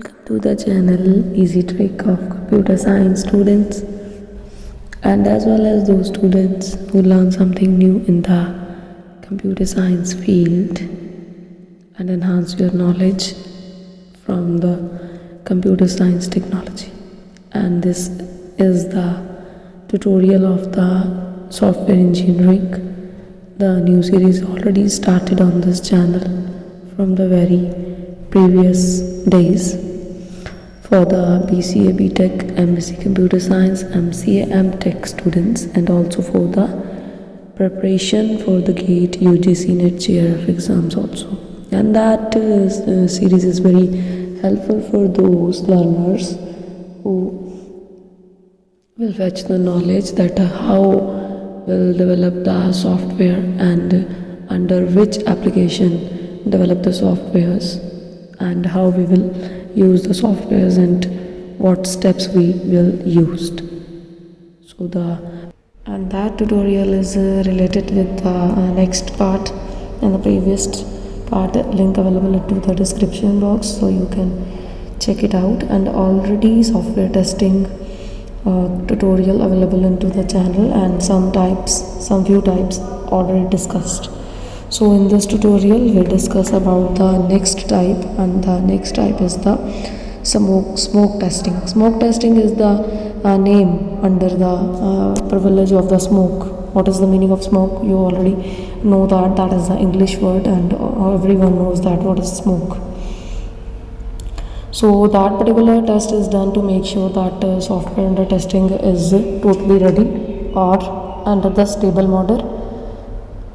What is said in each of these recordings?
Welcome to the channel Easy Trick of Computer Science students, and as well as those students who learn something new in the computer science field and enhance your knowledge from the computer science technology. And this is the tutorial of the software engineering. The new series already started on this channel from the very previous days for the BCA, BTech, MSc Computer Science, MCA, MTech students, and also for the preparation for the GATE, UGC, NET, JRF exams also. And that series is very helpful for those learners who will fetch the knowledge that how will develop the software and under which application develop the softwares and how we will use the softwares and what steps we will use. So that tutorial is related with the next part and the previous part. Link available into the description box, so you can check it out. And already software testing tutorial available into the channel, and some few types already discussed. So in this tutorial we'll discuss about the next type, and the next type is the smoke testing. Smoke testing is the name under the privilege of the smoke. What is the meaning of smoke? You already know that is the English word, and everyone knows that what is smoke. So that particular test is done to make sure that software under testing is totally ready or under the stable mode,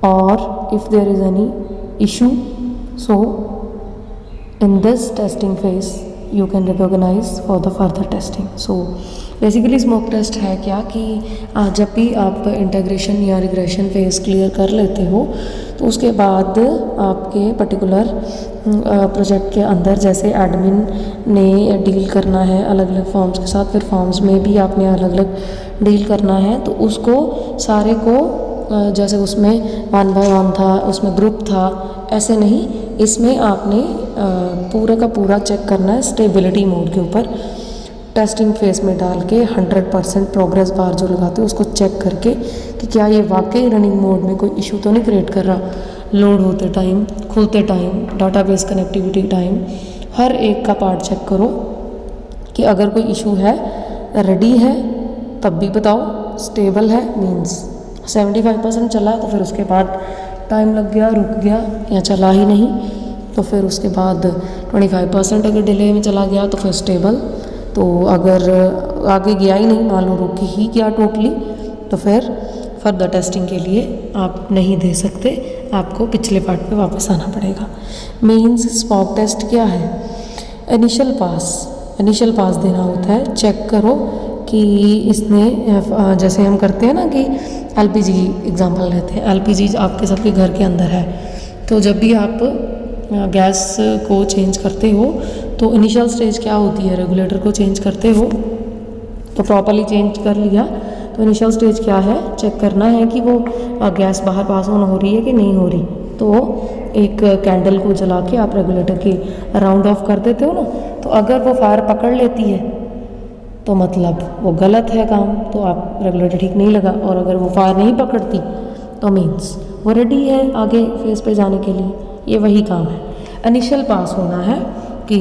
or if there is any issue. So in this testing phase you can recognize for the further testing. So basically smoke test है क्या कि जब भी आप integration या regression phase clear कर लेते हो तो उसके बाद आपके पर्टिकुलर प्रोजेक्ट के अंदर, जैसे एडमिन ने डील करना है अलग अलग फॉर्म्स के साथ, फिर फॉर्म्स में भी आपने अलग अलग डील करना है, तो उसको सारे को जैसे उसमें 1 by 1 था, उसमें ग्रुप था, ऐसे नहीं, इसमें आपने पूरा का पूरा चेक करना है स्टेबिलिटी मोड के ऊपर। टेस्टिंग फेस में डाल के 100% प्रोग्रेस बार जो लगाते हो उसको चेक करके कि क्या ये वाकई रनिंग मोड में कोई इशू तो नहीं क्रिएट कर रहा। लोड होते टाइम, खुलते टाइम, डाटाबेस कनेक्टिविटी टाइम, हर एक का पार्ट चेक करो कि अगर कोई इशू है, रेडी है तब भी बताओ, स्टेबल है मीन्स 75% चला तो फिर उसके बाद टाइम लग गया, रुक गया या चला ही नहीं, तो फिर उसके बाद 25% अगर डिले में चला गया तो फिर स्टेबल, तो अगर आगे गया ही नहीं, मान लो रुक ही गया टोटली, तो फिर फर्दर टेस्टिंग के लिए आप नहीं दे सकते, आपको पिछले पार्ट पे वापस आना पड़ेगा। मीन्स स्मोक टेस्ट क्या है? इनिशियल पास देना होता है। चेक करो कि इसने, जैसे हम करते हैं ना कि LPG एग्जांपल लेते हैं, LPG आपके सबके घर के अंदर है, तो जब भी आप गैस को चेंज करते हो तो इनिशियल स्टेज क्या होती है? रेगुलेटर को चेंज करते हो तो प्रॉपर्ली चेंज कर लिया, तो इनिशियल स्टेज क्या है? चेक करना है कि वो गैस बाहर पास ऑन हो रही है कि नहीं हो रही। तो एक कैंडल को जला के आप रेगुलेटर के राउंड ऑफ कर देते हो ना, तो अगर वो फायर पकड़ लेती है तो मतलब वो गलत है काम, तो आप रेगुलेटर ठीक नहीं लगा, और अगर वो फायर नहीं पकड़ती तो मीन्स वो रेडी है आगे फेज पे जाने के लिए। ये वही काम है। इनिशियल पास होना है कि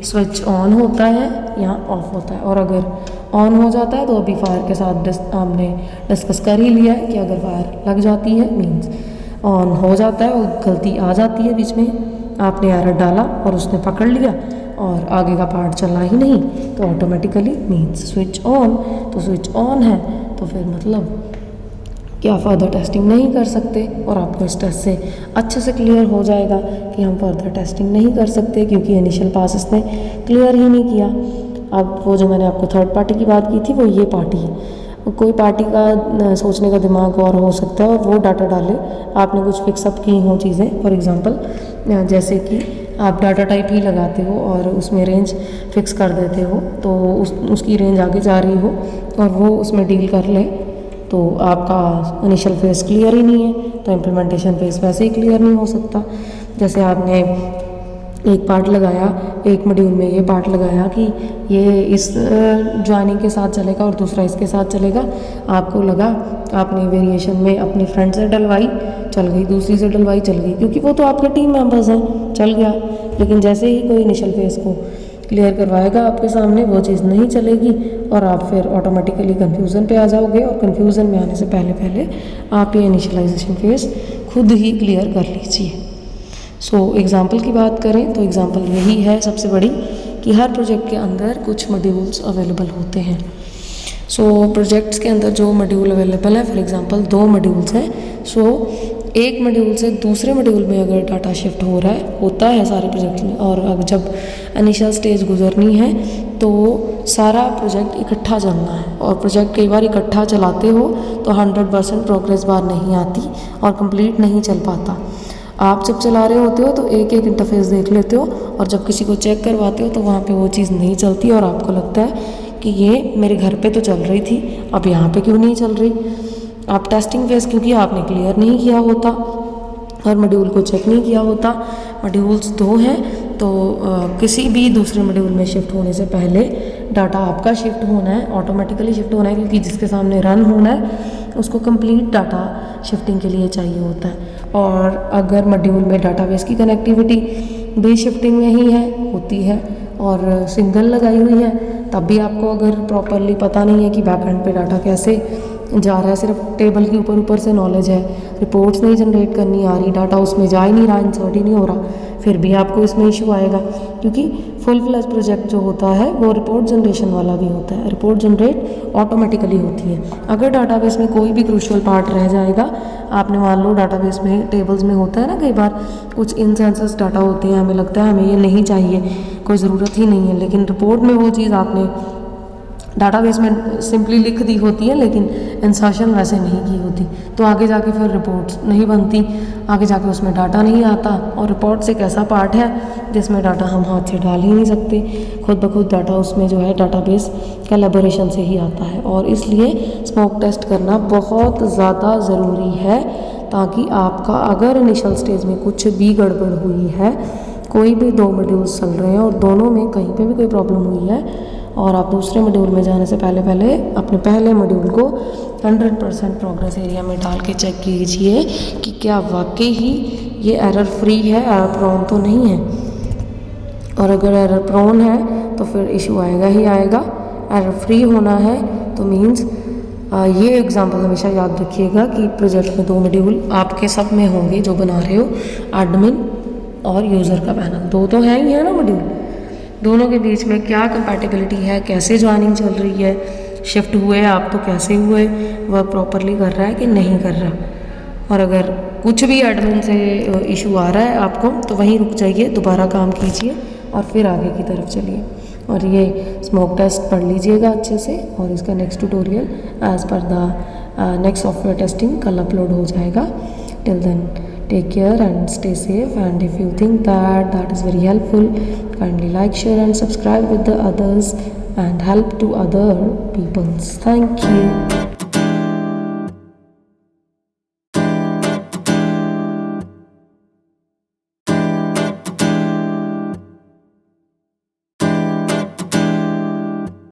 स्विच ऑन होता है या ऑफ होता है, और अगर ऑन हो जाता है तो अभी फायर के साथ हमने डिस्कस कर ही लिया है कि अगर फायर लग जाती है मीन्स ऑन हो जाता है, और गलती आ जाती है बीच में, आपने एरर डाला और उसने पकड़ लिया और आगे का पार्ट चला ही नहीं, तो ऑटोमेटिकली मीन्स स्विच ऑन। तो स्विच ऑन है तो फिर मतलब क्या फर्दर टेस्टिंग नहीं कर सकते, और आपको इस टेस्ट से अच्छे से क्लियर हो जाएगा कि हम फर्दर टेस्टिंग नहीं कर सकते क्योंकि इनिशियल पास इसने क्लियर ही नहीं किया। अब वो जो मैंने आपको थर्ड पार्टी की बात की थी वो ये पार्टी है। कोई पार्टी का सोचने का दिमाग और हो सकता है और वो डाटा डाले, आपने कुछ फिक्सअप की हो चीज़ें, फॉर एग्जांपल जैसे कि आप डाटा टाइप ही लगाते हो और उसमें रेंज फिक्स कर देते हो, तो उसकी रेंज आगे जा रही हो और वो उसमें डील कर ले, तो आपका इनिशियल फेज़ क्लियर ही नहीं है, तो इम्प्लीमेंटेशन फेज़ वैसे ही क्लियर नहीं हो सकता। जैसे आपने एक पार्ट लगाया, एक मॉड्यूल में ये पार्ट लगाया कि ये इस ज्वाइनिंग के साथ चलेगा और दूसरा इसके साथ चलेगा। आपको लगा, आपने वेरिएशन में अपनी फ्रेंड से डलवाई, चल गई, दूसरी से डलवाई, चल गई, क्योंकि वो तो आपके टीम मेंबर्स हैं, चल गया। लेकिन जैसे ही कोई इनिशियल फेज़ को क्लियर करवाएगा आपके सामने, वो चीज़ नहीं चलेगी और आप फिर ऑटोमेटिकली कन्फ्यूज़न पे आ जाओगे। और कन्फ्यूज़न में आने से पहले पहले आप ये इनिशियलाइजेशन फेज़ खुद ही क्लियर कर लीजिए। सो एग्ज़ाम्पल की बात करें तो एग्ज़ाम्पल यही है सबसे बड़ी, कि हर प्रोजेक्ट के अंदर कुछ मॉड्यूल्स अवेलेबल होते हैं। सो प्रोजेक्ट्स के अंदर जो मॉड्यूल अवेलेबल है, फॉर एग्ज़ाम्पल 2 मॉड्यूल्स हैं। सो एक मॉड्यूल से दूसरे मॉड्यूल में अगर डाटा शिफ्ट हो रहा है, होता है सारे प्रोजेक्ट में, और अब जब इनिशियल स्टेज गुजरनी है तो सारा प्रोजेक्ट इकट्ठा चलना है। और प्रोजेक्ट कई बार इकट्ठा चलाते हो तो 100% प्रोग्रेस बार नहीं आती और कंप्लीट नहीं चल पाता। आप जब चला रहे होते हो तो एक एक इंटरफेस देख लेते हो, और जब किसी को चेक करवाते हो तो वहाँ पे वो चीज़ नहीं चलती और आपको लगता है कि ये मेरे घर पे तो चल रही थी, अब यहाँ पे क्यों नहीं चल रही। आप टेस्टिंग फेज़ क्योंकि आपने क्लियर नहीं किया होता और मॉड्यूल को चेक नहीं किया होता। मॉड्यूल्स 2 हैं तो किसी भी दूसरे मॉड्यूल में शिफ्ट होने से पहले डाटा आपका शिफ्ट होना है, ऑटोमेटिकली शिफ्ट होना है, क्योंकि जिसके सामने रन होना है उसको कंप्लीट डाटा शिफ्टिंग के लिए चाहिए होता है। और अगर मॉड्यूल में डाटाबेस की कनेक्टिविटी भी शिफ्टिंग में ही है, होती है, और सिंगल लगाई हुई है, तब भी आपको अगर प्रॉपरली पता नहीं है कि बैकएंड पे डाटा कैसे जा रहा है, सिर्फ टेबल के ऊपर ऊपर से नॉलेज है, रिपोर्ट्स नहीं जनरेट करनी आ रही, डाटा उसमें जा ही नहीं रहा, इंसर्ट ही नहीं हो रहा, फिर भी आपको इसमें इशू आएगा। क्योंकि फुल फ्लैश प्रोजेक्ट जो होता है वो रिपोर्ट जनरेशन वाला भी होता है, रिपोर्ट जनरेट ऑटोमेटिकली होती है। अगर डाटाबेस में कोई भी क्रूशियल पार्ट रह जाएगा, आपने मान लो डाटाबेस में टेबल्स में होता है ना, कई बार कुछ इनसेंसस डाटा होते हैं, हमें लगता है हमें ये नहीं चाहिए, कोई ज़रूरत ही नहीं है, लेकिन रिपोर्ट में वो चीज़ आपने डाटाबेस में सिंपली लिख दी होती है लेकिन इंसर्शन वैसे नहीं की होती, तो आगे जाके फिर रिपोर्ट्स नहीं बनती, आगे जाके उसमें डाटा नहीं आता। और रिपोर्ट्स एक ऐसा पार्ट है जिसमें डाटा हम हाथ से डाल ही नहीं सकते, खुद ब खुद डाटा उसमें जो है डाटाबेस कोलैबोरेशन से ही आता है। और इसलिए स्मोक टेस्ट करना बहुत ज़्यादा ज़रूरी है, ताकि आपका अगर इनिशियल स्टेज में कुछ भी गड़बड़ हुई है, कोई भी 2 मॉड्यूल्स चल रहे हैं और दोनों में कहीं पे भी कोई प्रॉब्लम हुई है और आप दूसरे मॉड्यूल में जाने से पहले पहले अपने पहले मॉड्यूल को 100% प्रोग्रेस एरिया में डाल के चेक कीजिए कि क्या वाकई ही ये एरर फ्री है, एरर प्रोन तो नहीं है। और अगर एरर प्रोन है तो फिर इशू आएगा ही आएगा। एरर फ्री होना है तो मीन्स ये एग्जांपल हमेशा याद रखिएगा कि प्रोजेक्ट में 2 मॉड्यूल आपके सब में होंगे जो बना रहे हो, एडमिन और यूज़र का पैनल, 2 तो है ही है ना मॉड्यूल, दोनों के बीच में क्या कंपैटिबिलिटी है, कैसे ज्वाइनिंग चल रही है, शिफ्ट हुए आप तो कैसे हुए, वर्क प्रॉपरली कर रहा है कि नहीं कर रहा। और अगर कुछ भी एडमिन से इशू आ रहा है आपको तो वहीं रुक जाइए, दोबारा काम कीजिए और फिर आगे की तरफ चलिए। और ये स्मोक टेस्ट पढ़ लीजिएगा अच्छे से, और इसका नेक्स्ट ट्यूटोरियल एज़ पर द नेक्स्ट सॉफ्टवेयर टेस्टिंग कल अपलोड हो जाएगा। Till then take care and stay safe, and if you think that is very helpful, kindly like, share and subscribe with the others and help to other people. Thank you.